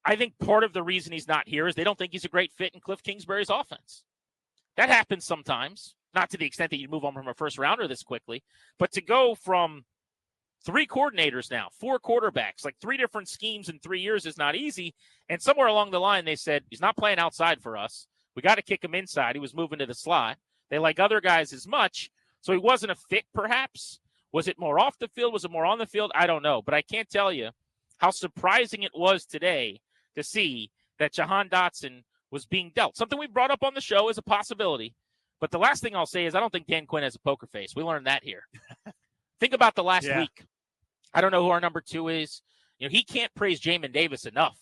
I think part of the reason he's not here is they don't think he's a great fit in Cliff Kingsbury's offense. That happens sometimes, not to the extent that you move on from a first rounder this quickly, but to go from 3 coordinators now, 4 quarterbacks, like 3 different schemes in 3 years is not easy. And somewhere along the line, they said, he's not playing outside for us. We got to kick him inside. He was moving to the slot. They like other guys as much, so he wasn't a fit perhaps. Was it more off the field? Was it more on the field? I don't know. But I can't tell you how surprising it was today to see that Jahan Dotson was being dealt. Something we brought up on the show as a possibility. But the last thing I'll say is I don't think Dan Quinn has a poker face. We learned that here. Think about the last week. I don't know who our number 2 is. You know, he can't praise Jamin Davis enough.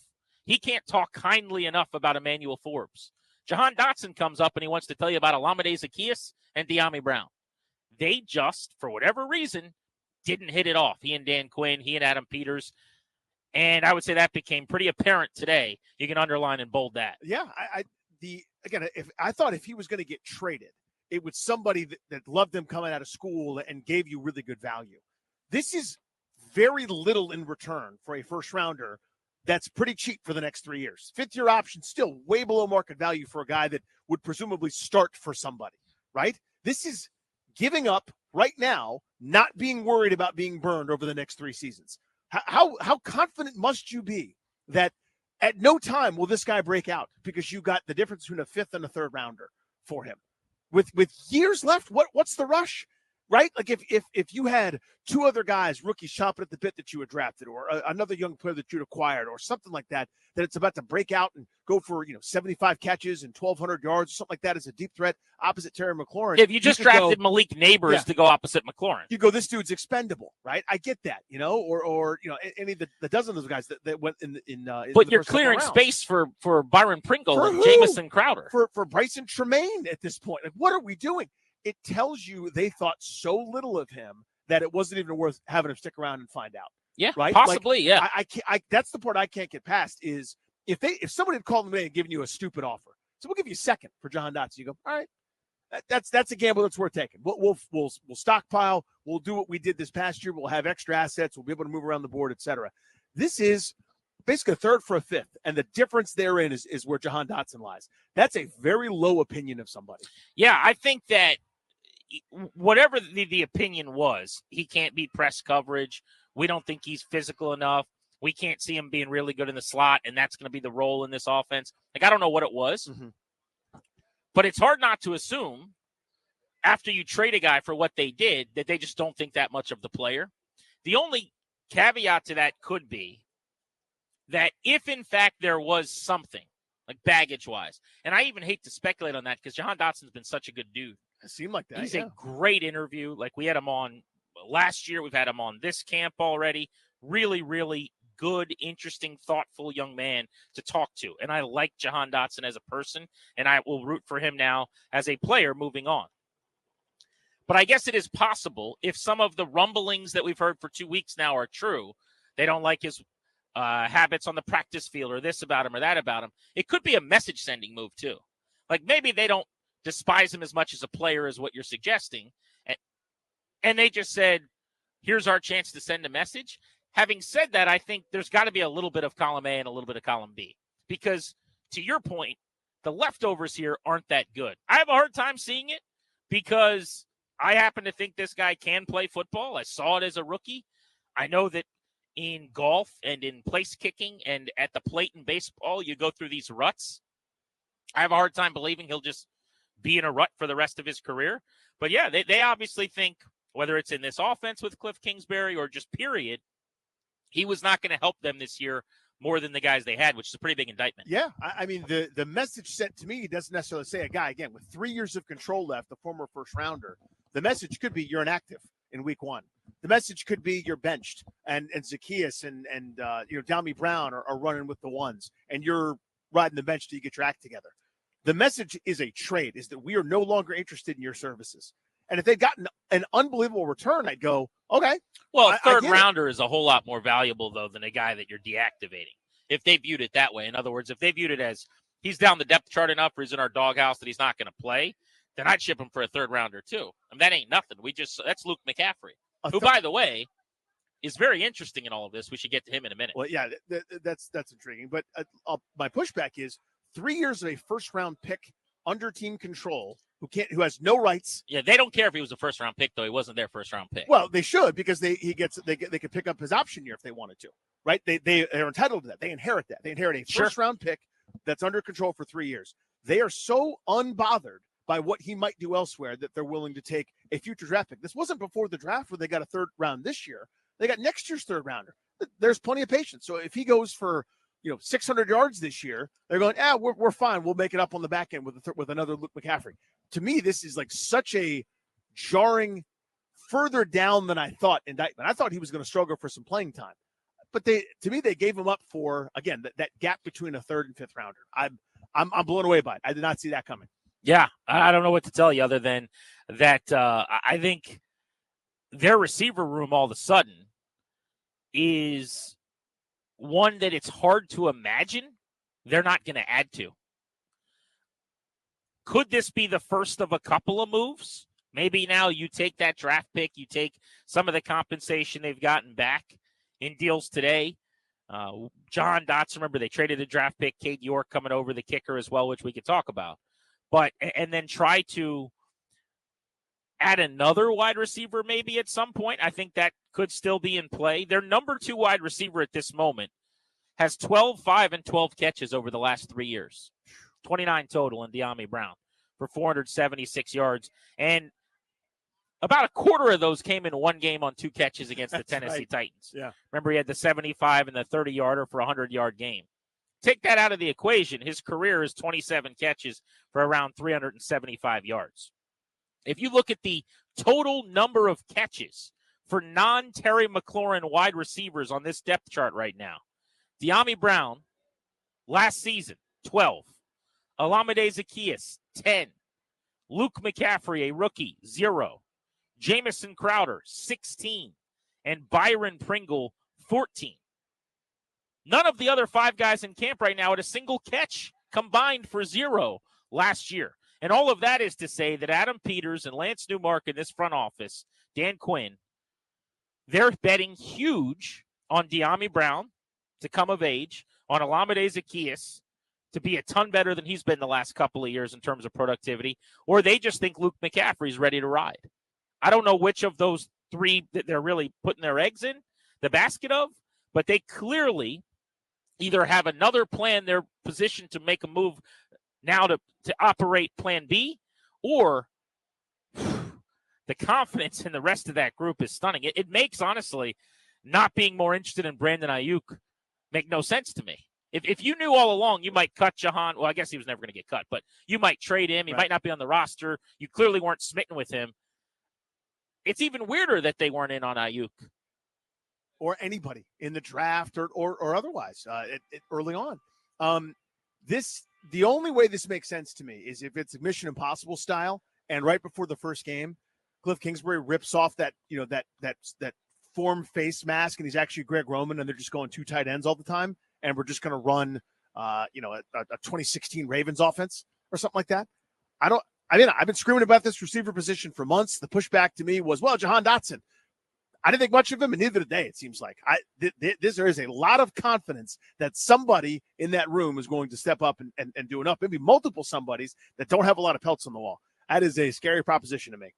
He can't talk kindly enough about Emmanuel Forbes. Jahan Dotson comes up and he wants to tell you about Olamide Zaccheaus and De'Ami Brown. They just, for whatever reason, didn't hit it off. He and Dan Quinn, he and Adam Peters. And I would say that became pretty apparent today. You can underline and bold that. Yeah, I thought if he was going to get traded, it was somebody that loved him coming out of school and gave you really good value. This is very little in return for a first rounder that's pretty cheap for the next 3 years. 5th-year option, still way below market value for a guy that would presumably start for somebody, right? This is giving up right now, not being worried about being burned over the next 3 seasons. How confident must you be that at no time will this guy break out because you got the difference between a 5th and a 3rd rounder for him? With years left, what's the rush? Right? Like if you had 2 other guys, rookies chomping at the bit that you had drafted, or another young player that you'd acquired, or something like that, that it's about to break out and go for 75 catches and 1,200 yards or something like that as a deep threat opposite Terry McLaurin. If you just drafted Malik Neighbors to go opposite McLaurin, you go, this dude's expendable, right? I get that, or any of the dozen of those guys that went in. But you're clearing space for Byron Pringle and Jamison Crowder, for Bryson Tremaine at this point. Like, what are we doing? It tells you they thought so little of him that it wasn't even worth having him stick around and find out. Yeah, right? Possibly, yeah. I can't. That's the part I can't get past is if somebody had called them in and given you a stupid offer, so we'll give you a 2nd for Jahan Dotson. You go, all right, that's a gamble that's worth taking. We'll stockpile. We'll do what we did this past year. We'll have extra assets. We'll be able to move around the board, etc. This is basically a 3rd for a 5th, and the difference therein is where Jahan Dotson lies. That's a very low opinion of somebody. Yeah, I think that whatever the opinion was, he can't beat press coverage. We don't think he's physical enough. We can't see him being really good in the slot, and that's going to be the role in this offense. Like, I don't know what it was, but it's hard not to assume after you trade a guy for what they did that they just don't think that much of the player. The only caveat to that could be that if, in fact, there was something, like baggage-wise, and I even hate to speculate on that because Jahan Dotson's been such a good dude. It seemed like that. He's a great interview. Like, we had him on last year. We've had him on this camp already. Really, really good, interesting, thoughtful young man to talk to. And I like Jahan Dotson as a person, and I will root for him now as a player moving on. But I guess it is possible, if some of the rumblings that we've heard for 2 weeks now are true, they don't like his habits on the practice field or this about him or that about him, it could be a message-sending move too. Like, maybe they don't despise him as much as a player as what you're suggesting. And they just said, here's our chance to send a message. Having said that, I think there's got to be a little bit of column A and a little bit of column B. Because, to your point, the leftovers here aren't that good. I have a hard time seeing it because I happen to think this guy can play football. I saw it as a rookie. I know that in golf and in place kicking and at the plate in baseball, you go through these ruts. I have a hard time believing he'll just be in a rut for the rest of his career. But yeah, they obviously think, whether it's in this offense with Cliff Kingsbury or just period, he was not going to help them this year more than the guys they had, which is a pretty big indictment. Yeah, I mean, the message sent to me doesn't necessarily say a guy, again, with 3 years of control left, the former first rounder. The message could be you're inactive in week 1. The message could be you're benched and Zaccheaus and De'Ami Brown are running with the ones, and you're riding the bench till you get your act together. The message is a trade, is that we are no longer interested in your services. And if they'd gotten an unbelievable return, I'd go, okay. Well, a third rounder is a whole lot more valuable, though, than a guy that you're deactivating. If they viewed it that way. In other words, if they viewed it as he's down the depth chart enough or he's in our doghouse that he's not going to play, then I'd ship him for a third rounder, too. I mean, that ain't nothing. That's Luke McCaffrey, who, by the way, is very interesting in all of this. We should get to him in a minute. Well, yeah, that's intriguing. But my pushback is 3 years of a first-round pick under team control who has no rights. Yeah, they don't care if he was a first-round pick, though. He wasn't their first-round pick. Well, they should, because they could pick up his option year if they wanted to, right? They're entitled to that. They inherit that. They inherit a first-round pick that's under control for 3 years. They are so unbothered by what he might do elsewhere that they're willing to take a future draft pick. This wasn't before the draft where they got a third round this year. They got next year's third rounder. There's plenty of patience. So if he goes for 600 yards this year, they're going, we're fine. We'll make it up on the back end with another Luke McCaffrey. To me, this is like such a jarring, further down than I thought indictment. I thought he was going to struggle for some playing time, but they gave him up for, again, that gap between a third and fifth rounder. I'm blown away by it. I did not see that coming. Yeah, I don't know what to tell you other than that. I think their receiver room all of a sudden is one that it's hard to imagine they're not going to add to. Could this be the first of a couple of moves? Maybe now you take that draft pick, you take some of the compensation they've gotten back in deals today. Jahan Dotson, remember, they traded a draft pick, Cade York coming over, the kicker as well, which we could talk about. But, and then try to add another wide receiver maybe at some point. I think that could still be in play. Their number 2 wide receiver at this moment has 12, 5, and 12 catches over the last 3 years. 29 total in Dyami Brown for 476 yards. And about a quarter of those came in one game on 2 catches against the Tennessee Titans. Yeah. Remember, he had the 75 and the 30-yarder for a 100-yard game. Take that out of the equation. His career is 27 catches for around 375 yards. If you look at the total number of catches for non-Terry McLaurin wide receivers on this depth chart right now, Dyami Brown, last season, 12. Olamide Zaccheaus, 10. Luke McCaffrey, a rookie, 0. Jamison Crowder, 16. And Byron Pringle, 14. None of the other 5 guys in camp right now had a single catch combined for 0 last year. And all of that is to say that Adam Peters and Lance Newmark in this front office, Dan Quinn, they're betting huge on Dyami Brown to come of age, on Olamide Zaccheaus to be a ton better than he's been the last couple of years in terms of productivity, or they just think Luke McCaffrey's ready to ride. I don't know which of those 3 that they're really putting their eggs in the basket of, but they clearly either have another plan, they're positioned to make a move now to operate plan B, or the confidence in the rest of that group is stunning. It makes, honestly, not being more interested in Brandon Ayuk make no sense to me. If you knew all along you might cut Jahan, well, I guess he was never going to get cut, but you might trade him. He might not be on the roster. You clearly weren't smitten with him. It's even weirder that they weren't in on Ayuk. Or anybody in the draft or otherwise early on. The only way this makes sense to me is if it's Mission Impossible style, and right before the first game, Cliff Kingsbury rips off that form face mask, and he's actually Greg Roman, and they're just going 2 tight ends all the time, and we're just going to run a 2016 Ravens offense or something like that. I've been screaming about this receiver position for months. The pushback to me was, well, Jahan Dotson. I didn't think much of him, and neither did they, it seems like. There is a lot of confidence that somebody in that room is going to step up and do enough. Maybe multiple somebodies that don't have a lot of pelts on the wall. That is a scary proposition to me.